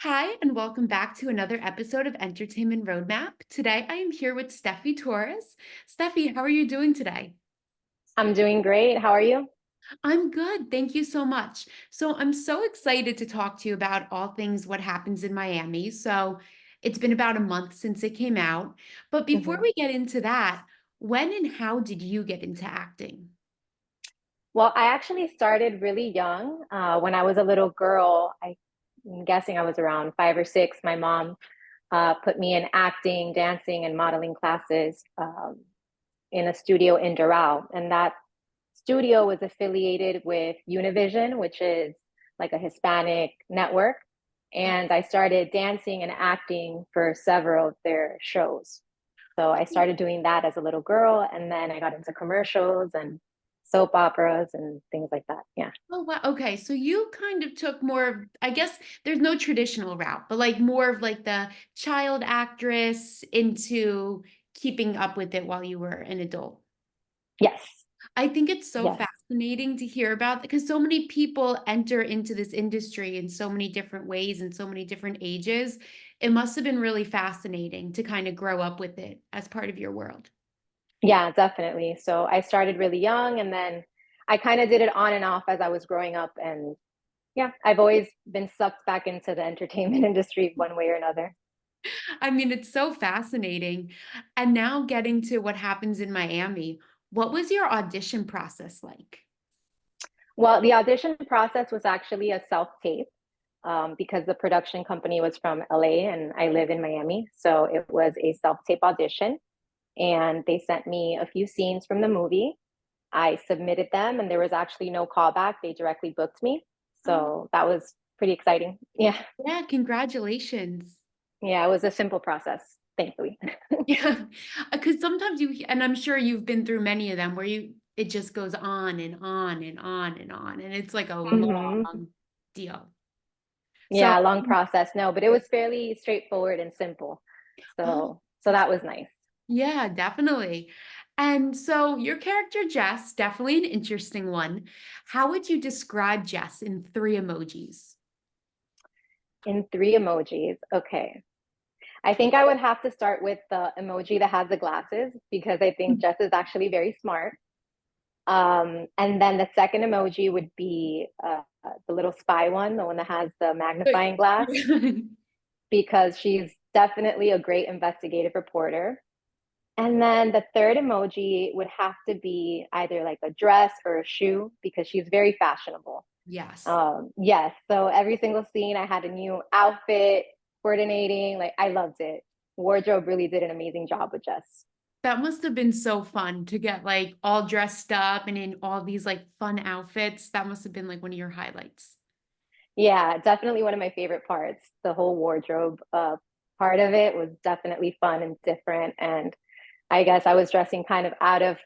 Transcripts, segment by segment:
Hi, and welcome back to another episode of Entertainment Roadmap. Today I am here with Stephie Torres. Stephie, how are you doing today? I'm doing great. How are you? I'm good. Thank you so much. So, I'm so excited to talk to you about all things what happens in Miami. So, it's been about a month since it came out. But before hmm we get into that, when and how did you get into acting? Well, I actually started really young. When I was a little girl, I'm guessing I was around 5 or 6. My mom put me in acting, dancing, and modeling classes in a studio in Doral. And that studio was affiliated with Univision, which is like a Hispanic network. And I started dancing and acting for several of their shows. So I started doing that as a little girl, and then I got into commercials and soap operas and things like that. Yeah. Oh, wow. Okay. So you kind of took more of, I guess there's no traditional route, but like more of like the child actress into keeping up with it while you were an adult. Yes. I think it's so Yes. fascinating to hear about because so many people enter into this industry in so many different ways and so many different ages. It must have been really fascinating to kind of grow up with it as part of your world. Yeah, definitely. So I started really young, and then I kind of did it on and off as I was growing up. And yeah, I've always been sucked back into the entertainment industry one way or another. I mean, it's so fascinating. And now getting to what happens in Miami, what was your audition process like? Well, the audition process was actually a self tape because the production company was from LA and I live in Miami. So it was a self tape audition. And they sent me a few scenes from the movie. I submitted them, and there was actually no callback. They directly booked me. Oh, So that was pretty exciting. Yeah. yeah, congratulations. Yeah, it was a simple process, thankfully. Yeah, because sometimes and I'm sure you've been through many of them where it just goes on and on and on and on, and it's like a hmm long deal. So, Yeah, long process. No, but it was fairly straightforward and simple. oh, So that was nice. yeah, definitely. And so your character Jess, definitely an interesting one. How would you describe Jess in three emojis? In three emojis. Okay. I think I would have to start with the emoji that has the glasses because I think Jess is actually very smart. And then the second emoji would be the little spy one, the one that has the magnifying glass, because she's definitely a great investigative reporter. And then the third emoji would have to be either like a dress or a shoe because she's very fashionable. Yes. Yes, so every single scene I had a new outfit, coordinating, like I loved it. Wardrobe really did an amazing job with Jess. That must have been so fun to get like all dressed up and in all these like fun outfits. That must have been like one of your highlights. Yeah, definitely one of my favorite parts. The whole wardrobe part of it was definitely fun and different. And I guess I was dressing kind of out of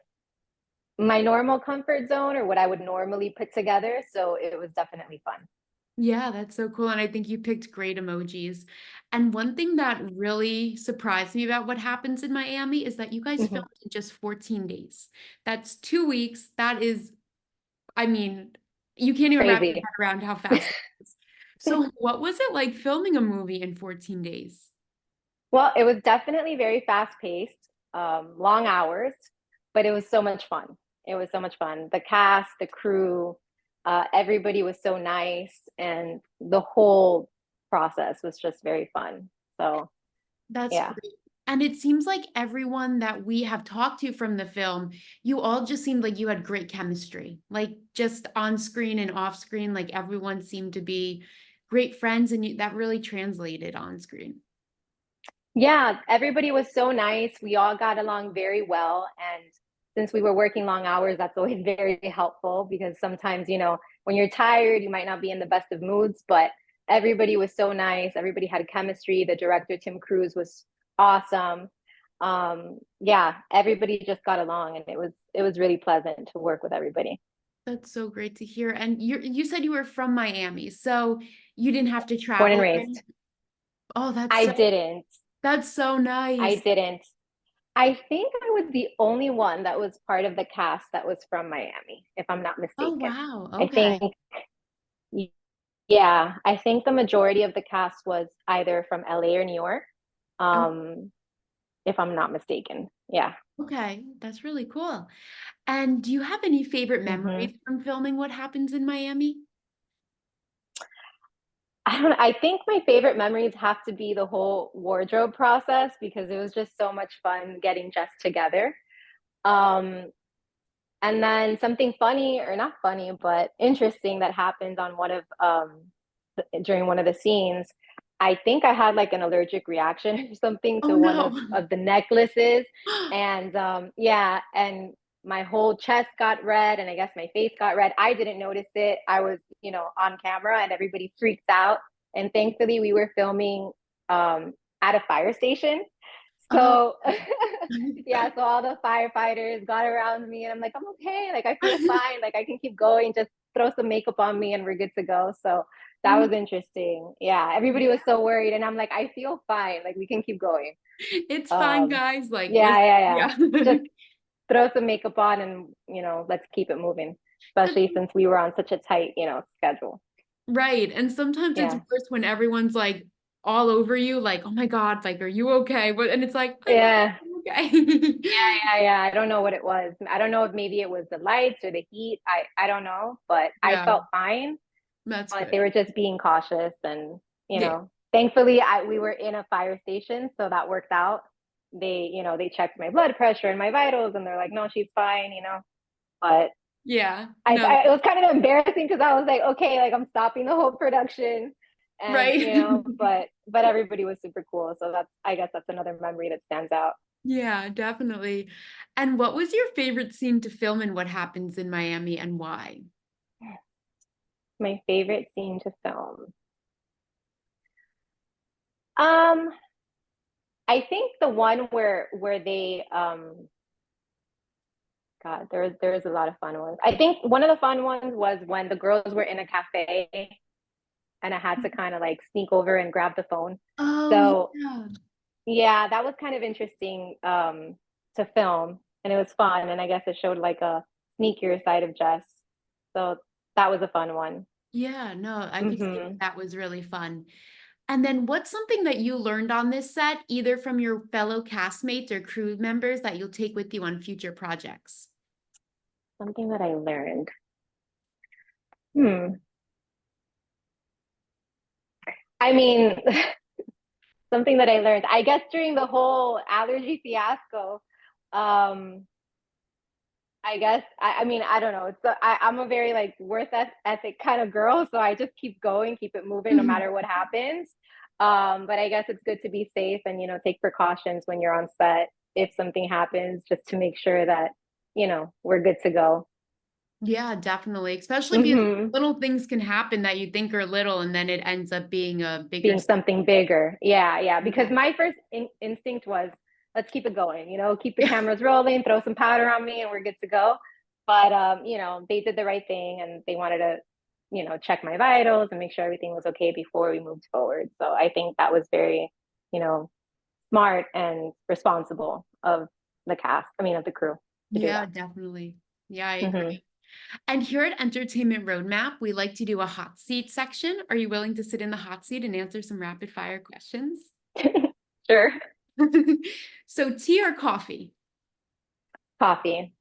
my normal comfort zone or what I would normally put together. So it was definitely fun. Yeah, that's so cool. And I think you picked great emojis. And one thing that really surprised me about what happens in Miami is that you guys filmed Mhm. in just 14 days. That's 2 weeks. That is, I mean, you can't even wrap your Crazy. head around how fast it is. So, what was it like filming a movie in 14 days? Well, it was definitely very fast paced, long hours, but it was so much fun. It was so much fun. The cast, the crew, everybody was so nice, and the whole process was just very fun. So, That's yeah. great. And it seems like everyone that we have talked to from the film, you all just seemed like you had great chemistry. Like just on screen and off screen, like everyone seemed to be great friends and that really translated on screen. Yeah, everybody was so nice. We all got along very well. And since we were working long hours, that's always very helpful because sometimes, when you're tired, you might not be in the best of moods, but everybody was so nice. Everybody had chemistry. The director, Tim Cruise, was awesome. Yeah, everybody just got along and it was really pleasant to work with everybody. That's so great to hear. And you said you were from Miami, so you didn't have to Born and travel there. raised. Oh, I didn't. that's so I nice. didn't. I think I was the only one that was part of the cast that was from Miami, if I'm not Oh, mistaken. wow. I Okay. think, Yeah, I think the majority of the cast was either from LA or New York, Oh, um, if I'm not mistaken. Yeah. okay, that's really cool. And do you have any favorite Hmm. memories from filming What Happens in Miami? I think my favorite memories have to be the whole wardrobe process because it was just so much fun getting dressed together. Um, and then something funny, or not funny, but interesting that happened on one of during one of the scenes. I think I had like an allergic reaction or something Oh to one no. of the necklaces. And yeah, and my whole chest got red and I guess my face got red. I didn't notice it. I was, on camera and everybody freaked out. And thankfully we were filming at a fire station. Oh. So yeah, so all the firefighters got around me and I'm like, I'm okay. Like I feel fine. Like I can keep going. Just throw some makeup on me and we're good to go. So Oh that my, was interesting. Yeah, everybody was so worried and I'm like, I feel fine. Like we can keep going. it's fine, Um, guys. Like, yeah, listen, yeah, yeah. yeah. Just throw some makeup on and, let's keep it moving, That's especially since we were on such a tight, schedule. right. And sometimes it's Yeah. worse when everyone's like all over you, like, oh my God, like, are you okay? But and it's like, Yeah. I'm okay. Yeah. I don't know what it was. I don't know if maybe it was the lights or the heat. I don't know, but I Yeah, felt fine. that's But good. they were just being cautious and, Yeah. thankfully we were in a fire station, so that worked out. They checked my blood pressure and my vitals and they're like, no, she's fine. But Yeah. No, it was kind of embarrassing because I was like, okay, like I'm stopping the whole production and, right. but everybody was super cool. So I guess that's another memory that stands out. Yeah, definitely. And what was your favorite scene to film and What Happens in Miami and why? My favorite scene to film. Um, I think the one where they God, there was a lot of fun ones. I think one of the fun ones was when the girls were in a cafe and I had to kind of like sneak over and grab the phone. Oh, So yeah. yeah, that was kind of interesting to film and it was fun and I guess it showed like a sneakier side of Jess. So that was a fun one. Yeah, no, I could see Hmm. that was really fun. And then what's something that you learned on this set, either from your fellow castmates or crew members that you'll take with you on future projects? Something that I learned. Hmm. I mean, something that I learned, I guess during the whole allergy fiasco, um, I guess I mean I don't know. I'm a very like worth ethic kind of girl, so I just keep going, keep it moving no matter what happens. But I guess it's good to be safe and take precautions when you're on set if something happens, just to make sure that we're good to go. Yeah, definitely. Especially because Hmm. little things can happen that you think are little and then it ends up being a bigger. Being something bigger, yeah. Because Yeah. my first instinct was let's keep it going. Keep the Yeah. cameras rolling, throw some powder on me, and we're good to go. But they did the right thing and they wanted to check my vitals and make sure everything was okay before we moved forward. So I think that was very, you know, smart and responsible of the cast, I mean, of the crew to do Yeah, that. definitely. Yeah, I Hmm. agree. And here at Entertainment Roadmap, we like to do a hot seat section. Are you willing to sit in the hot seat and answer some rapid fire questions? Sure. So, tea or coffee? Coffee.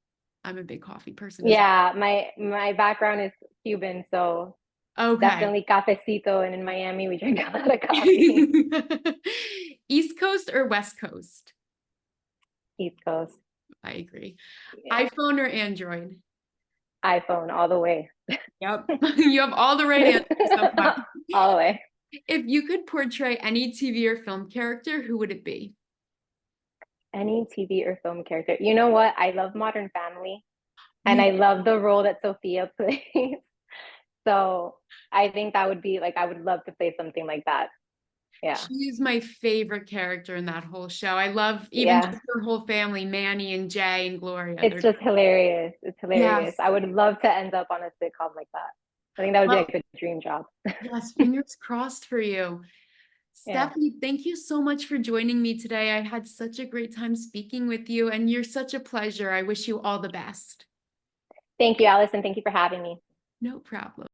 I'm a big coffee person as Yeah, my background is Cuban, so well. Okay. definitely cafecito. And in Miami, we drink a lot of coffee. East Coast or West Coast? East Coast. I agree. Yeah. iPhone or Android? iPhone all the way. Yep. You have all the right answers so far. All the way. If you could portray any TV or film character, who would it be? Any TV or film character. You know what? I love Modern Family and Me I love the role that Sophia plays. So I think that would be like, I would love to play something like that. Yeah. She's my favorite character in that whole show. I love even Yeah. just her whole family, Manny and Jay and Gloria. It's They're just hilarious. It's hilarious. yes. I would love to end up on a sitcom like that. I think that would be Well, like a dream job. yes, fingers crossed for you. Yeah. Stephanie, thank you so much for joining me today. I had such a great time speaking with you, and you're such a pleasure. I wish you all the best. Thank you, Alison. Thank you for having me. No problem.